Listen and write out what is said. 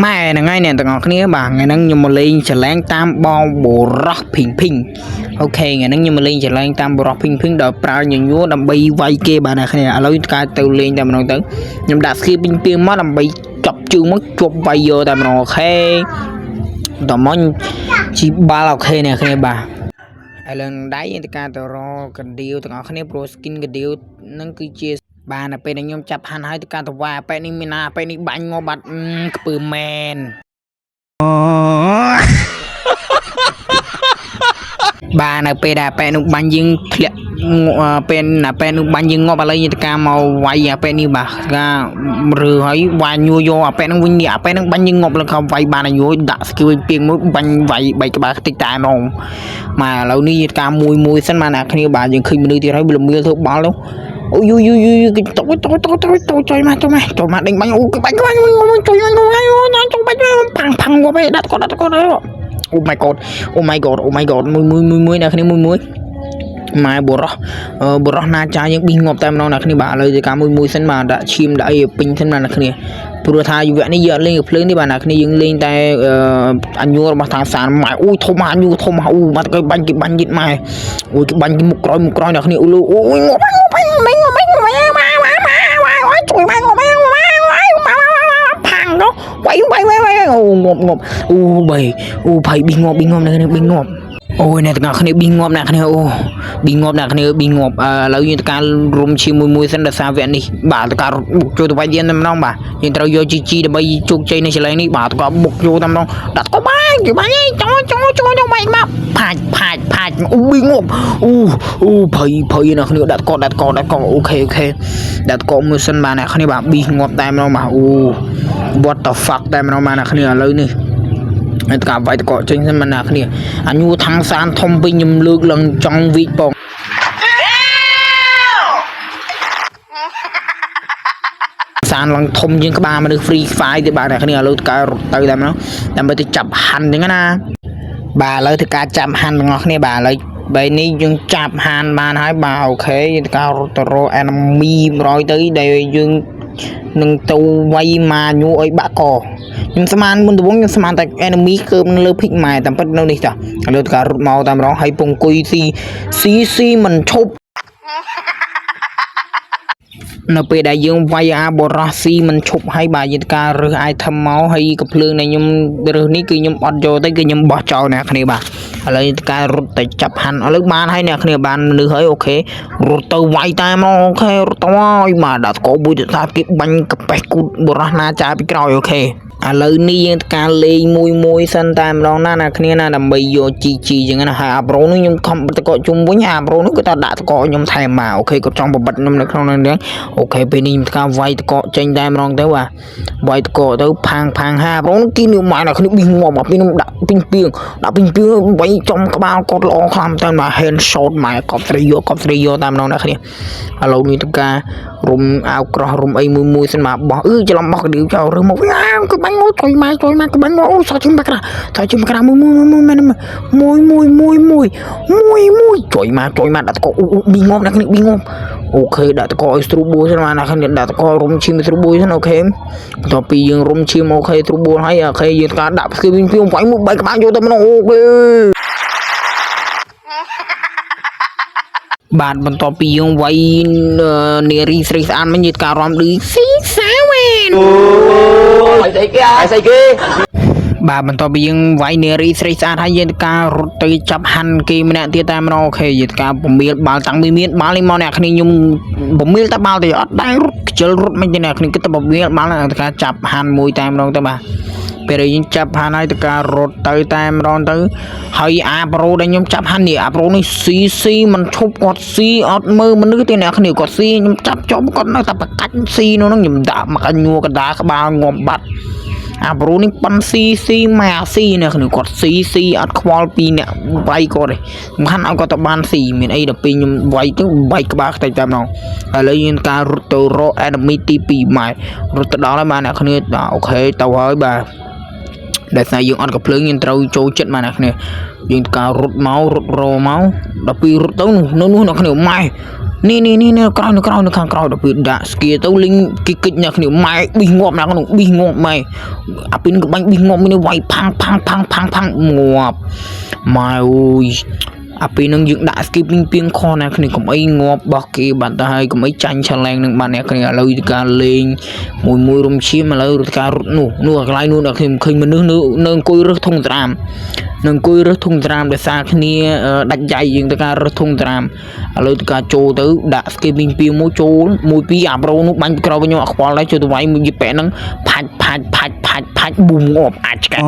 ម៉ែហ្នឹងហើយអ្នកទាំងអស់គ្នាបាទថ្ងៃហ្នឹងខ្ញុំមកលេងចលែងតាមបងបុរសភីងភីងអូខេថ្ងៃហ្នឹងខ្ញុំមកលេងចលែងតាមបុរសភីងភីងដោយប្រើញញួរដើម្បីវាយគេបាទអ្នកគ្នាឥឡូវការទៅលេងតែម្ដងទៅខ្ញុំដាក់ស្គីពីងពីងមកដើម្បីចាប់ជើងមកជប់វាយយកតែម្ដងអូខេតមកជីបាល់អូខេអ្នកគ្នាបាទឥឡូវដៃយើងទៅការទៅរកកណ្ដៀវទាំងអស់គ្នាព្រោះ skin កណ្ដៀវហ្នឹងគឺជាបានតែពេលខ្ញុំចាប់ហាន់ហើយទៅការទៅវាពេលនេះមានណាពេលនេះបាញ់ងបាត់ខ្ពើមែនបាទនៅពេលដែលពេលនោះបាញ់យើងធ្លាក់ពេលណាពេលនោះបាញ់យើងងាប់ឥឡូវយើងទៅការមកវាយពេលនេះបាទការរើហើយវាយញួរយកពេលហ្នឹងវិញនេះពេលហ្នឹងបាញ់យើងងាប់លើខំវាយបានញួរដាក់ skill ពីងមួយបាញ់វាយ3ក្បាលតិចតែហ្មងមកឥឡូវនេះយើងការមួយសិនមកអ្នកគ្នាបាទយើងឃើញមនុស្សទៀតហើយវាលមឿធ្វើបាល់នោះអូយគេតូចចុយមកដេញបាញ់អូបាញ់ចុយមកចូលបាច់ផាំងងាប់ឯដាក់គាត់អូ my god មួយអ្នកគ្នាមួយម៉ែបុរសណាចាយើងប៊ីងាប់តែម្ដងអ្នកគ្នាបាទឥឡូវទៅការមួយសិនបាទដាក់ឈាមដាក់អីពេញសិនបាទអ្នកគ្នាព្រោះថាយុវៈនេះយកលេងភ្លើងនេះបាទអ្នកគ្នាយើងលេងតែអញួររបស់ທາງសានម៉ែអូយធំអញួរធំអូមកទៅបាញ់គេបាញ់យិតម៉ែអូយគេបាញ់មុខក្រោយអ្នកគ្នាអូយងាប់ជួយមកផាំងទៅវាយអូងាប់អូភ័យប៊ីងាប់អ្នកគ្នាប៊ីងាប់អូយអ្នកទាំងអស់គ្នាប៊ីងាប់អ្នកគ្នាអូប៊ីងាប់អ្នកគ្នាប៊ីងាប់ឥឡូវយើងទៅការរុំឈាមមួយសិនដល់សារវគ្គនេះបាទទៅការចូលទៅវាយយើងតែម្ដងបាទយើងត្រូវយក GG ដើម្បីជោគជ័យនៅឆ្លេងនេះបាទទៅការបុកយកតែម្ដងដាក់ក៏បាញ់គេបាញ់ចូលទៅវាយមកផាច់អូប៊ីងាប់អូភ័យអ្នកគ្នាដាក់កអូខេដាក់កមួយសិនបាទអ្នកគ្នាបាទប៊ីងាប់តែម្ដងបាទអូ what the fuck តែម្ដងបាទអ្នកគ្នាឥឡូវនេះហើយតើវាយតកចេញសិនមកអ្នកគ្នាអញួរທາງសានធំពេញខ្ញុំលើកឡើងចង់វីកបងសានឡើងធំជាងក្បាលមនុស្ស free fire ទេបាទអ្នកគ្នាឥឡូវតើរត់ទៅតែម្ដងដើម្បីទៅចាប់ហាន់ចឹងណាបាទឥឡូវធ្វើការចាប់ហាន់ទាំងអស់គ្នាបាទឥឡូវបែរនេះយើងចាប់ហាន់បានហើយបាទអូខេយើងធ្វើការរត់ទៅរក enemy 100ទៅដែលយើងនឹងទៅវាយមកញួរឲ្យបាក់កខ្ញុំស្មានមុនដំបូងខ្ញុំស្មានតែ enemy គឺនៅលើ pick ម៉ែតែប៉ុតនៅនេះចាឥឡូវការរត់មកតែម្ដងហើយពងអង្គុយស៊ីមិនឈប់នៅពេលដែលយើងវាយអាបរោះស៊ីមិនឈប់ហើយបាទយើងការរើស item មកហើយកំភ្លើងដែលខ្ញុំរើសនេះគឺខ្ញុំអត់យកទៅគឺខ្ញុំបោះចោលអ្នកគ្នាបាទឥឡូវការរត់ទៅចាប់ហាន់ឥឡូវបានហើយអ្នកគ្នាបានមនុស្សហើយអូខេរត់ទៅវាយតែមកអូខេរត់ទៅហើយបាទដាក់ស្គរមួយទៅថាគេបាញ់កប៉េះគូតបរោះណាចាពីក្រោយអូខេឥឡូវនេះយើងការលេងមួយសិនតែម្ដងណាអ្នកគ្នាណាដើម្បីយក GG ចឹងណាហើយអាប្រូនេះខ្ញុំខំតកជុំវិញអាប្រូនេះគឺថាដាក់តកខ្ញុំថែមមកអូខេគាត់ចង់បបិទខ្ញុំនៅក្នុងហ្នឹងអូខេពេលនេះខ្ញុំការវាយតកចេញតែម្ដងទៅបាទវាយតកទៅផាងហាប្រូនេះគេនេះម៉ែអ្នកគ្នាប៊ីងាប់មកពេលខ្ញុំដាក់ពីងវាយចំក្បាលគាត់ល្អខ្លាំងតែមក hand shot ម៉ែកប់ស្រីយកតែម្ដងអ្នកគ្នាឥឡូវនេះតការរុំអាវក្រោះរុំអីមួយសិនមកបោះច្រឡំបោះកណ្ដៀវចោលរើមកវិញគឺបាញ់មកជួយមកគឺបាញ់មកអូសាច់ជិមក្រាមួយជួយមកដាក់តកប៊ីងាប់អ្នកគ្នាប៊ីងាប់អូខេដាក់តកឲ្យស្ទ្រូបួលសិនមកអ្នកគ្នាដាក់តករុំឈាមស្ទ្រូបួលសិនអូខេបន្ទាប់ពីយើងរុំឈាមអូខេស្ទ្រូបួលហើយអូខេយើងការដាក់ស្គីវិញវាយមួយ3ក្បាលយកទៅម្ដងអូខេបាទបន្ទាប់ពីយើងវាយនារីស្រីស្អាតមិញយើងការរំលឺស៊ីសាវ៉ែនអូយស្អីគេបាទបន្ទាប់ពីយើងវាយនារីស្រីស្អាតហើយយើងការរត់ទៅចាប់ហាន់គេម្នាក់ទៀតតែម្ដងអូខេយើងការពមៀលបាល់តាំងមានបាល់នេះមកអ្នកគ្នាខ្ញុំពមៀលតែបាល់ទៅអត់ដែររត់ខ្ជិលរត់មិនទេអ្នកគ្នាគិតតែពមៀលបាល់ការចាប់ហាន់មួយតែម្ដងទៅបាទពេលយើងចាប់ហាន់ហើយទៅការរត់ទៅតែម្ដងទៅហើយអាប្រូដែលខ្ញុំចាប់ហាន់នេះអាប្រូនេះស៊ីមិនឈប់គាត់ស៊ីអត់មើលមនុស្សទេអ្នកគ្នាគាត់ស៊ីខ្ញុំចាប់ចុំគាត់នៅតែបកាច់ស៊ីនោះខ្ញុំដាក់មកញួរកណ្ដាលក្បាលងាប់បាត់អាប្រូនេះប៉ាន់ស៊ីមកស៊ីអ្នកគ្នាគាត់ស៊ីអត់ខ្វល់ពីអ្នកវាយគាត់ទេសំខាន់ឲ្យគាត់ទៅបានស៊ីមានអីដល់ពេលខ្ញុំវាយទៅវាយក្បាលខ្ទេចតែម្ដងឥឡូវយើងការរត់ទៅរក enemy ទី2ម៉ែរត់ទៅដល់ហើយបាទអ្នកគ្នាអូខេទៅហើយបាទដែលស្អីយើងអត់កំភ្លើងយើងត្រូវចូលចិត្តមកអ្នកគ្នាយើងការរត់មករត់រមកដល់ពេលរត់ទៅនោះអ្នកគ្នាម៉ែ នេះក្រោយនៅខាងក្រោយដល់ពេលដាក់ស្គីទៅលីងគេគិចអ្នកគ្នាម៉ែប៊ីងាប់ណាក្នុងប៊ីងាប់ម៉ែអាពេលក៏បាញ់ប៊ីងាប់នេះវាយផាំងងាប់ម៉ែអើយអាពេលនឹងយើងដាក់ស្គីពីងខណាគ្នាកុំអីងាប់បោះគេបាត់ទៅហើយកុំអីចាញ់ឆលែងនឹងបានអ្នកគ្នាឥឡូវការលេងមួយរំឈាមឥឡូវការរត់នោះកន្លែងនោះអ្នកខ្ញុំឃើញមនុស្សនៅអង្គុយរើសធុងត្រាមដោយសារគ្នាដាច់យ៉ៃយើងទៅការរើសធុងត្រាមឥឡូវទៅការចូលទៅដាក់ស្គីពីងមួយចូលមួយពីរអាប្រូនោះបាញ់ក្រោយវិញអខ្វល់ដែរចូលទៅវាយមួយយីប៉ែហ្នឹងផាច់ប៊ូមងាប់អាចឆ្កែ